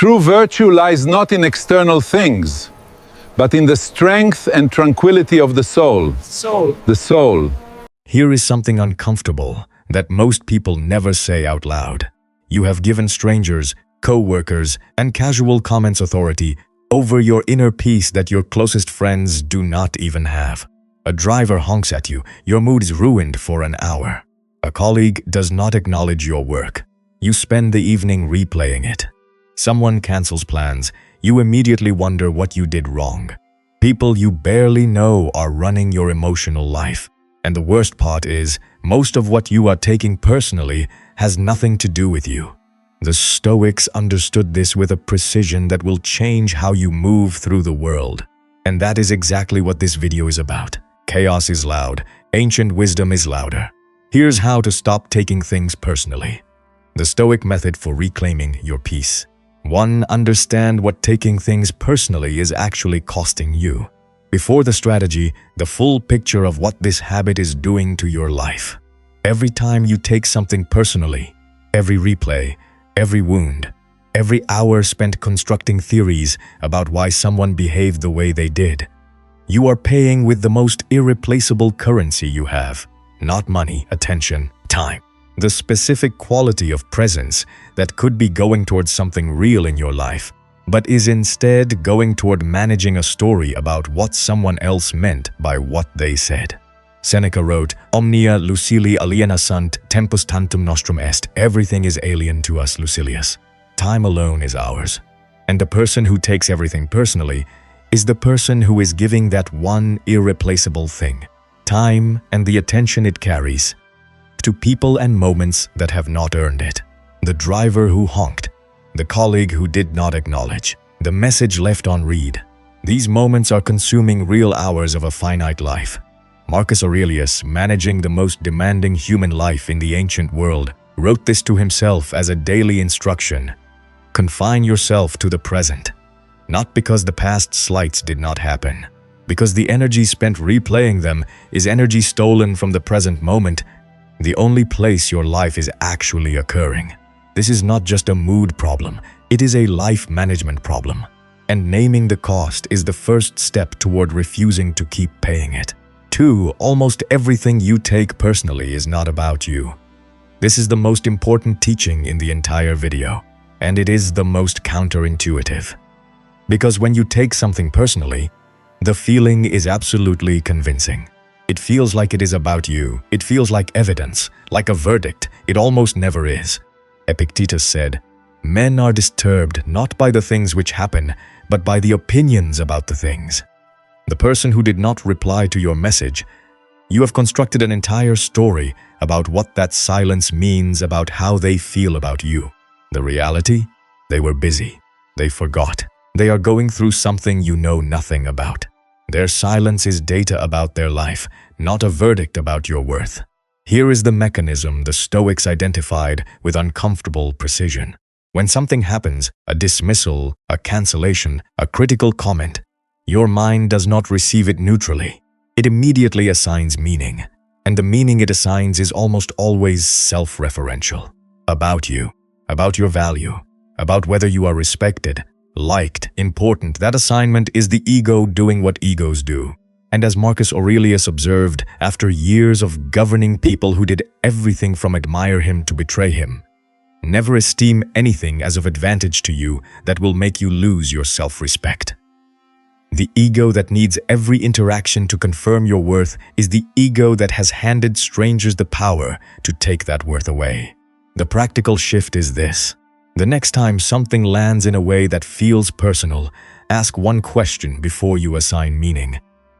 True virtue lies not in external things, but in the strength and tranquility of the soul. The soul. Here is something uncomfortable that most people never say out loud. You have given strangers, co-workers, and casual comments authority over your inner peace that your closest friends do not even have. A driver honks at you, your mood is ruined for an hour. A colleague does not acknowledge your work. You spend the evening replaying it. Someone cancels plans, you immediately wonder what you did wrong. People you barely know are running your emotional life. And the worst part is, most of what you are taking personally has nothing to do with you. The Stoics understood this with a precision that will change how you move through the world. And that is exactly what this video is about. Chaos is loud, ancient wisdom is louder. Here's how to stop taking things personally. The Stoic method for reclaiming your peace. 1. Understand what taking things personally is actually costing you. Before the strategy, the full picture of what this habit is doing to your life. Every time you take something personally, every replay, every wound, every hour spent constructing theories about why someone behaved the way they did, you are paying with the most irreplaceable currency you have. Not money, attention, time. The specific quality of presence that could be going towards something real in your life, but is instead going toward managing a story about what someone else meant by what they said. Seneca wrote, Omnia Lucili aliena sunt, tempus tantum nostrum est. Everything is alien to us, Lucilius. Time alone is ours. And the person who takes everything personally is the person who is giving that one irreplaceable thing, time and the attention it carries, to people and moments that have not earned it. The driver who honked, the colleague who did not acknowledge, the message left on read. These moments are consuming real hours of a finite life. Marcus Aurelius, managing the most demanding human life in the ancient world, wrote this to himself as a daily instruction. Confine yourself to the present. Not because the past slights did not happen, because the energy spent replaying them is energy stolen from the present moment, the only place your life is actually occurring. This is not just a mood problem, it is a life management problem. And naming the cost is the first step toward refusing to keep paying it. 2. Almost everything you take personally is not about you. This is the most important teaching in the entire video, and it is the most counterintuitive. Because when you take something personally, the feeling is absolutely convincing. It feels like it is about you. It feels like evidence, like a verdict. It almost never is. Epictetus said, men are disturbed not by the things which happen, but by the opinions about the things. The person who did not reply to your message, you have constructed an entire story about what that silence means about how they feel about you. The reality? They were busy. They forgot. They are going through something you know nothing about. Their silence is data about their life, not a verdict about your worth. Here is the mechanism the Stoics identified with uncomfortable precision. When something happens, a dismissal, a cancellation, a critical comment, your mind does not receive it neutrally. It immediately assigns meaning, and the meaning it assigns is almost always self-referential. About you, about your value, about whether you are respected, liked, important. That assignment is the ego doing what egos do. And as Marcus Aurelius observed, after years of governing people who did everything from admire him to betray him, never esteem anything as of advantage to you that will make you lose your self-respect. The ego that needs every interaction to confirm your worth is the ego that has handed strangers the power to take that worth away. The practical shift is this. The next time something lands in a way that feels personal, ask one question before you assign meaning.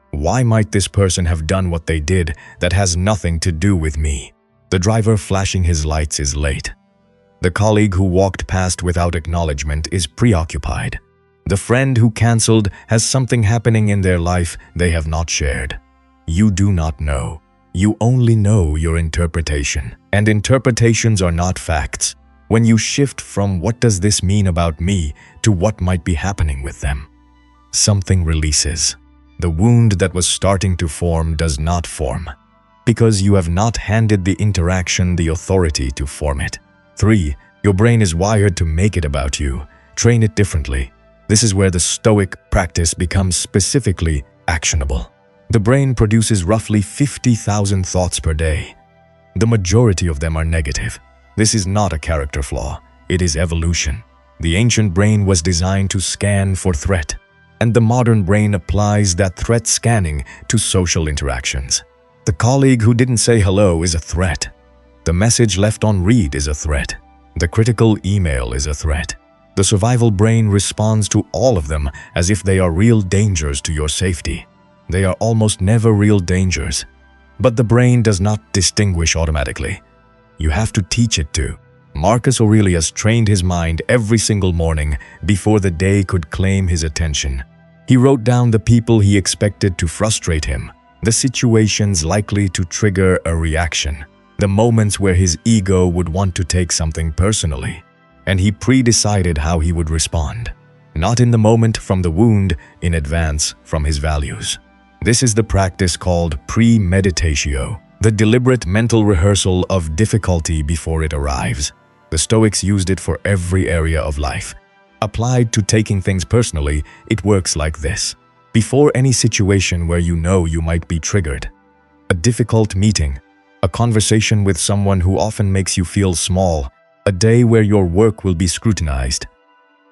Why might this person have done what they did that has nothing to do with me? The driver flashing his lights is late. The colleague who walked past without acknowledgement is preoccupied. The friend who canceled has something happening in their life they have not shared. You do not know. You only know your interpretation. And interpretations are not facts. When you shift from what does this mean about me to what might be happening with them, something releases. The wound that was starting to form does not form, because you have not handed the interaction the authority to form it. 3. Your brain is wired to make it about you, train it differently. This is where the Stoic practice becomes specifically actionable. The brain produces roughly 50,000 thoughts per day. The majority of them are negative. This is not a character flaw, it is evolution. The ancient brain was designed to scan for threat, and the modern brain applies that threat scanning to social interactions. The colleague who didn't say hello is a threat. The message left on read is a threat. The critical email is a threat. The survival brain responds to all of them as if they are real dangers to your safety. They are almost never real dangers. But the brain does not distinguish automatically. You have to teach it to. Marcus Aurelius trained his mind every single morning before the day could claim his attention. He wrote down the people he expected to frustrate him, the situations likely to trigger a reaction, the moments where his ego would want to take something personally, and he pre-decided how he would respond. Not in the moment from the wound, in advance from his values. This is the practice called premeditatio, the deliberate mental rehearsal of difficulty before it arrives. The Stoics used it for every area of life. Applied to taking things personally, it works like this. Before any situation where you know you might be triggered, a difficult meeting, a conversation with someone who often makes you feel small, a day where your work will be scrutinized,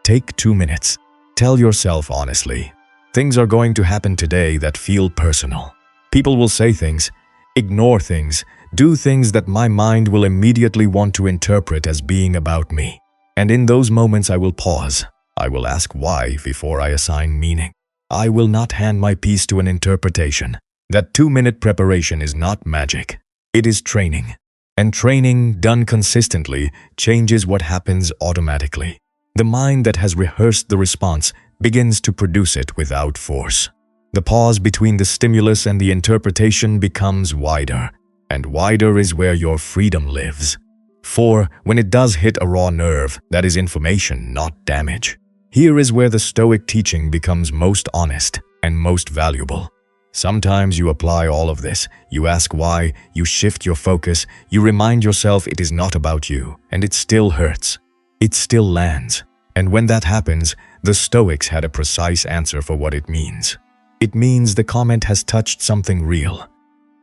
take 2 minutes. Tell yourself honestly, things are going to happen today that feel personal. People will say things, ignore things, do things that my mind will immediately want to interpret as being about me. And in those moments I will pause. I will ask why before I assign meaning. I will not hand my piece to an interpretation. That 2-minute preparation is not magic. It is training. And training, done consistently, changes what happens automatically. The mind that has rehearsed the response begins to produce it without force. The pause between the stimulus and the interpretation becomes wider, and wider is where your freedom lives. For when it does hit a raw nerve, that is information, not damage. Here is where the Stoic teaching becomes most honest and most valuable. Sometimes you apply all of this, you ask why, you shift your focus, you remind yourself it is not about you, and it still hurts. It still lands. And when that happens, the Stoics had a precise answer for what it means. It means the comment has touched something real.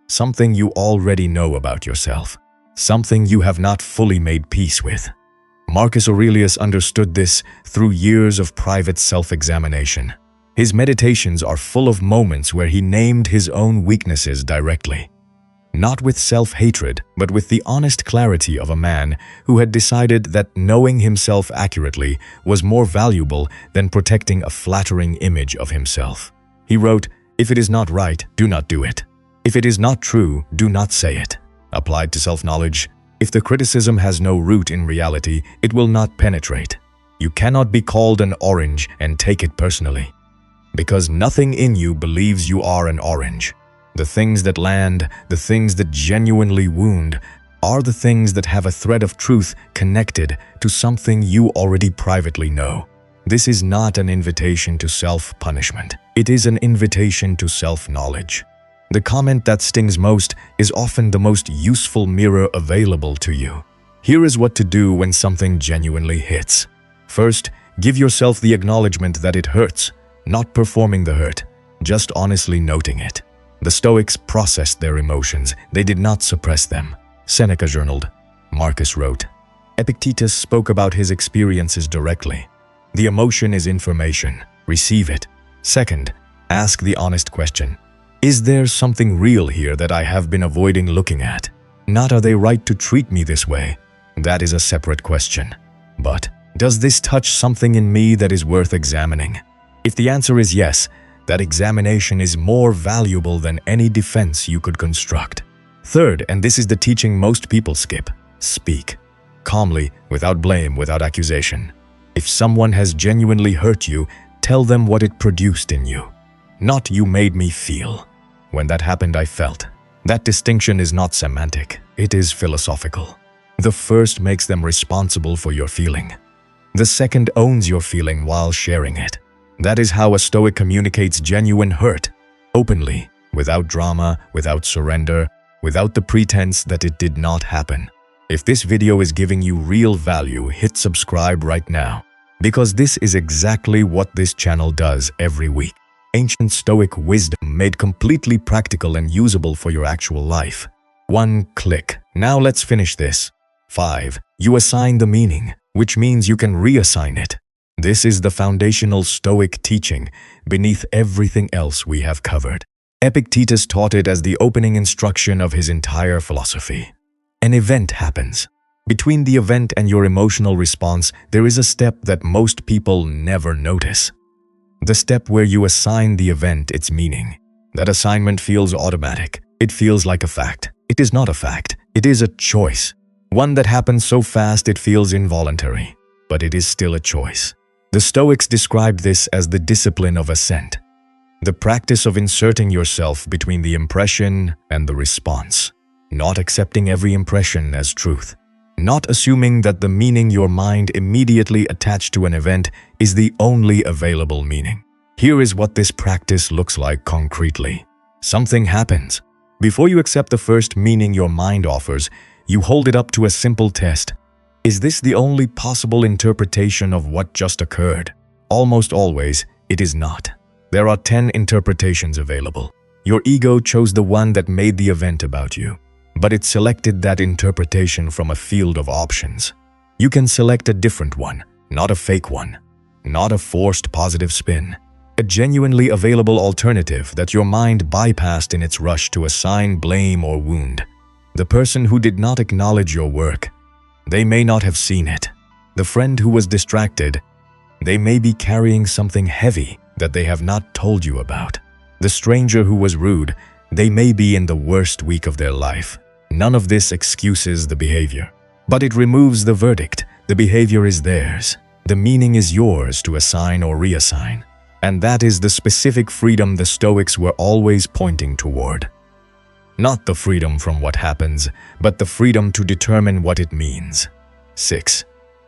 Something you already know about yourself. Something you have not fully made peace with. Marcus Aurelius understood this through years of private self-examination. His meditations are full of moments where he named his own weaknesses directly. Not with self-hatred, but with the honest clarity of a man who had decided that knowing himself accurately was more valuable than protecting a flattering image of himself. He wrote, "If it is not right, do not do it. If it is not true, do not say it." Applied to self-knowledge, if the criticism has no root in reality, it will not penetrate. You cannot be called an orange and take it personally. Because nothing in you believes you are an orange. The things that land, the things that genuinely wound, are the things that have a thread of truth connected to something you already privately know. This is not an invitation to self-punishment. It is an invitation to self-knowledge. The comment that stings most is often the most useful mirror available to you. Here is what to do when something genuinely hits. First, give yourself the acknowledgement that it hurts, not performing the hurt, just honestly noting it. The Stoics processed their emotions, they did not suppress them. Seneca journaled. Marcus wrote. Epictetus spoke about his experiences directly. The emotion is information. Receive it. Second, ask the honest question. Is there something real here that I have been avoiding looking at? Not are they right to treat me this way? That is a separate question. But does this touch something in me that is worth examining? If the answer is yes, that examination is more valuable than any defense you could construct. Third, and this is the teaching most people skip, speak. Calmly, without blame, without accusation. If someone has genuinely hurt you, tell them what it produced in you. Not you made me feel. When that happened, I felt. That distinction is not semantic, it is philosophical. The first makes them responsible for your feeling. The second owns your feeling while sharing it. That is how a Stoic communicates genuine hurt, openly, without drama, without surrender, without the pretense that it did not happen. If this video is giving you real value, hit subscribe right now. Because this is exactly what this channel does every week. Ancient Stoic wisdom made completely practical and usable for your actual life. One click. Now let's finish this. 5. You assign the meaning, which means you can reassign it. This is the foundational Stoic teaching beneath everything else we have covered. Epictetus taught it as the opening instruction of his entire philosophy. An event happens. Between the event and your emotional response, there is a step that most people never notice. The step where you assign the event its meaning. That assignment feels automatic. It feels like a fact. It is not a fact. It is a choice. One that happens so fast it feels involuntary, but it is still a choice. The Stoics described this as the discipline of assent, the practice of inserting yourself between the impression and the response, not accepting every impression as truth, not assuming that the meaning your mind immediately attached to an event is the only available meaning. Here is what this practice looks like concretely. Something happens. Before you accept the first meaning your mind offers, you hold it up to a simple test. Is this the only possible interpretation of what just occurred? Almost always, it is not. There are 10 interpretations available. Your ego chose the one that made the event about you, but it selected that interpretation from a field of options. You can select a different one, not a fake one, not a forced positive spin. A genuinely available alternative that your mind bypassed in its rush to assign blame or wound. The person who did not acknowledge your work, they may not have seen it. The friend who was distracted, they may be carrying something heavy that they have not told you about. The stranger who was rude, they may be in the worst week of their life. None of this excuses the behavior, but it removes the verdict. The behavior is theirs. The meaning is yours to assign or reassign. And that is the specific freedom the Stoics were always pointing toward. Not the freedom from what happens, but the freedom to determine what it means. 6.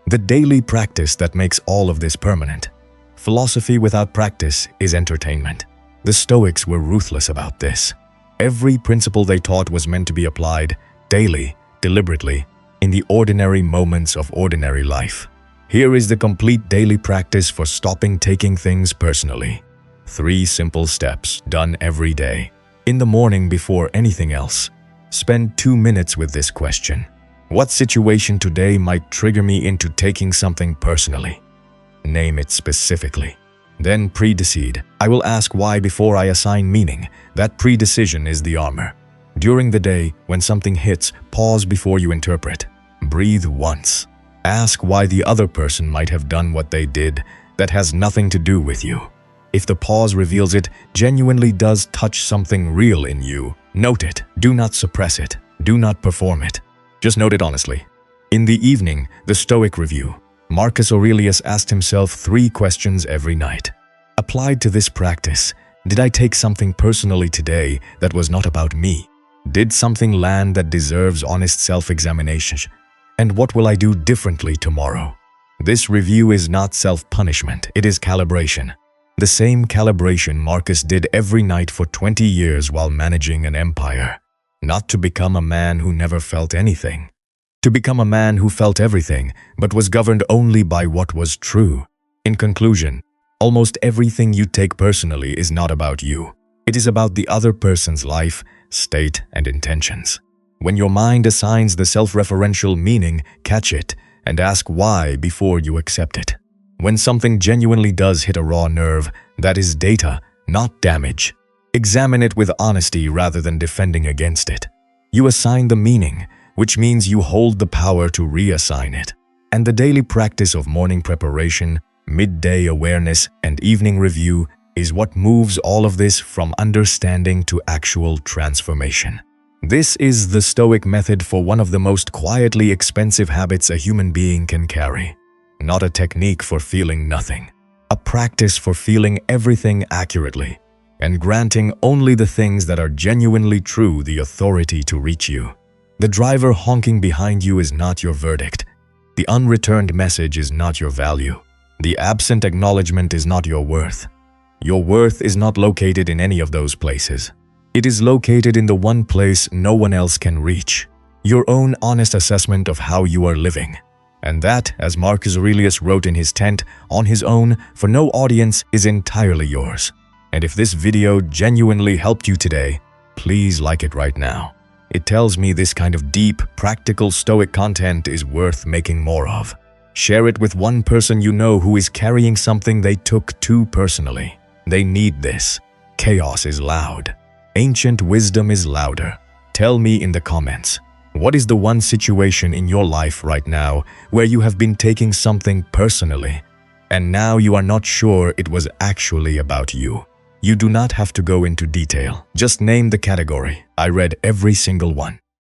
The daily practice that makes all of this permanent. Philosophy without practice is entertainment. The Stoics were ruthless about this. Every principle they taught was meant to be applied daily, deliberately, in the ordinary moments of ordinary life. Here is the complete daily practice for stopping taking things personally. 3 simple steps done every day. In the morning before anything else, spend 2 minutes with this question. What situation today might trigger me into taking something personally? Name it specifically. Then predecide. I will ask why before I assign meaning. That predecision is the armor. During the day, when something hits, pause before you interpret. Breathe once. Ask why the other person might have done what they did that has nothing to do with you. If the pause reveals it genuinely does touch something real in you, note it. Do not suppress it. Do not perform it. Just note it honestly. In the evening, the Stoic review. Marcus Aurelius asked himself 3 questions every night. Applied to this practice, did I take something personally today that was not about me? Did something land that deserves honest self-examination? And what will I do differently tomorrow? This review is not self-punishment, it is calibration. The same calibration Marcus did every night for 20 years while managing an empire. Not to become a man who never felt anything. To become a man who felt everything, but was governed only by what was true. In conclusion, almost everything you take personally is not about you. It is about the other person's life, state, and intentions. When your mind assigns the self-referential meaning, catch it and ask why before you accept it. When something genuinely does hit a raw nerve, that is data, not damage. Examine it with honesty rather than defending against it. You assign the meaning, which means you hold the power to reassign it. And the daily practice of morning preparation, midday awareness, and evening review is what moves all of this from understanding to actual transformation. This is the Stoic method for one of the most quietly expensive habits a human being can carry. Not a technique for feeling nothing. A practice for feeling everything accurately and granting only the things that are genuinely true the authority to reach you. The driver honking behind you is not your verdict. The unreturned message is not your value. The absent acknowledgement is not your worth. Your worth is not located in any of those places. It is located in the one place no one else can reach. Your own honest assessment of how you are living. And that, as Marcus Aurelius wrote in his tent, on his own, for no audience, is entirely yours. And if this video genuinely helped you today, please like it right now. It tells me this kind of deep, practical Stoic content is worth making more of. Share it with one person you know who is carrying something they took too personally. They need this. Chaos is loud. Ancient wisdom is louder. Tell me in the comments, what is the one situation in your life right now where you have been taking something personally, and now you are not sure it was actually about you? You do not have to go into detail. Just name the category. I read every single one.